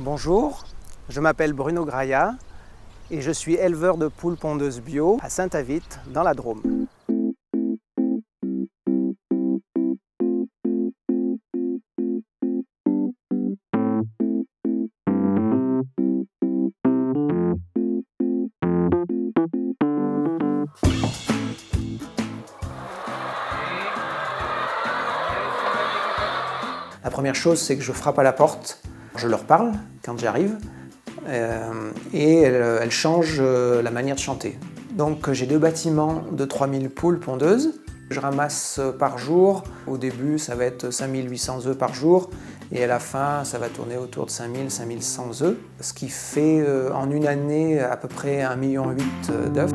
Bonjour, je m'appelle Bruno Graillat et je suis éleveur de poules pondeuses bio à Saint-Avit dans la Drôme. La première chose, c'est que je frappe à la porte, je leur parle quand j'arrive et elles changent la manière de chanter. Donc j'ai 2 bâtiments de 3000 poules pondeuses. Je ramasse par jour, au début ça va être 5800 œufs par jour et à la fin ça va tourner autour de 5000-5100 œufs, ce qui fait en une année à peu près 1,8 million d'œufs.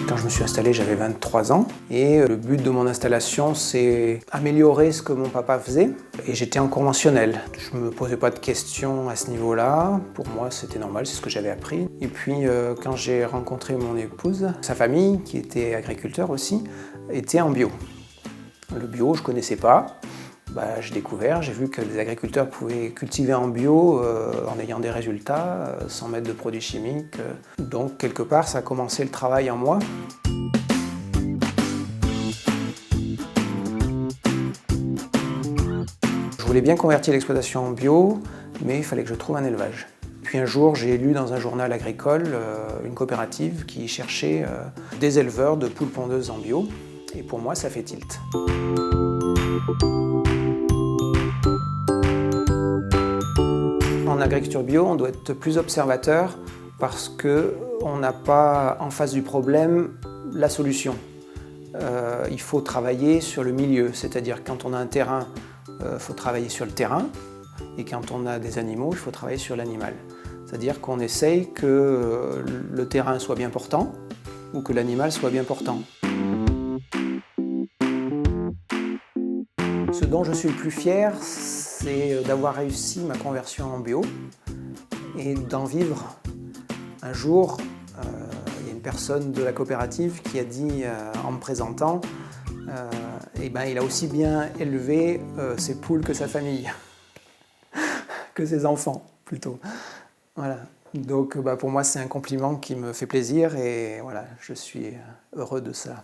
Quand je me suis installé, j'avais 23 ans et le but de mon installation, c'est améliorer ce que mon papa faisait. Et j'étais en conventionnel. Je ne me posais pas de questions à ce niveau-là. Pour moi, c'était normal, c'est ce que j'avais appris. Et puis, quand j'ai rencontré mon épouse, sa famille, qui était agriculteur aussi, était en bio. Le bio, je ne connaissais pas. J'ai découvert, j'ai vu que des agriculteurs pouvaient cultiver en bio en ayant des résultats, sans mettre de produits chimiques. Donc quelque part, ça a commencé le travail en moi. Je voulais bien convertir l'exploitation en bio, mais il fallait que je trouve un élevage. Puis un jour, j'ai lu dans un journal agricole une coopérative qui cherchait des éleveurs de poules pondeuses en bio. Et pour moi, ça fait tilt. En agriculture bio, on doit être plus observateur parce qu'on n'a pas en face du problème la solution. Il faut travailler sur le milieu, c'est-à-dire quand on a un terrain, il faut travailler sur le terrain, et quand on a des animaux, il faut travailler sur l'animal. C'est-à-dire qu'on essaye que le terrain soit bien portant ou que l'animal soit bien portant. Ce dont je suis le plus fier, c'est d'avoir réussi ma conversion en bio et d'en vivre. Un jour, il y a une personne de la coopérative qui a dit en me présentant il a aussi bien élevé ses poules que sa famille, que ses enfants plutôt. Voilà. Donc pour moi c'est un compliment qui me fait plaisir et voilà, je suis heureux de ça.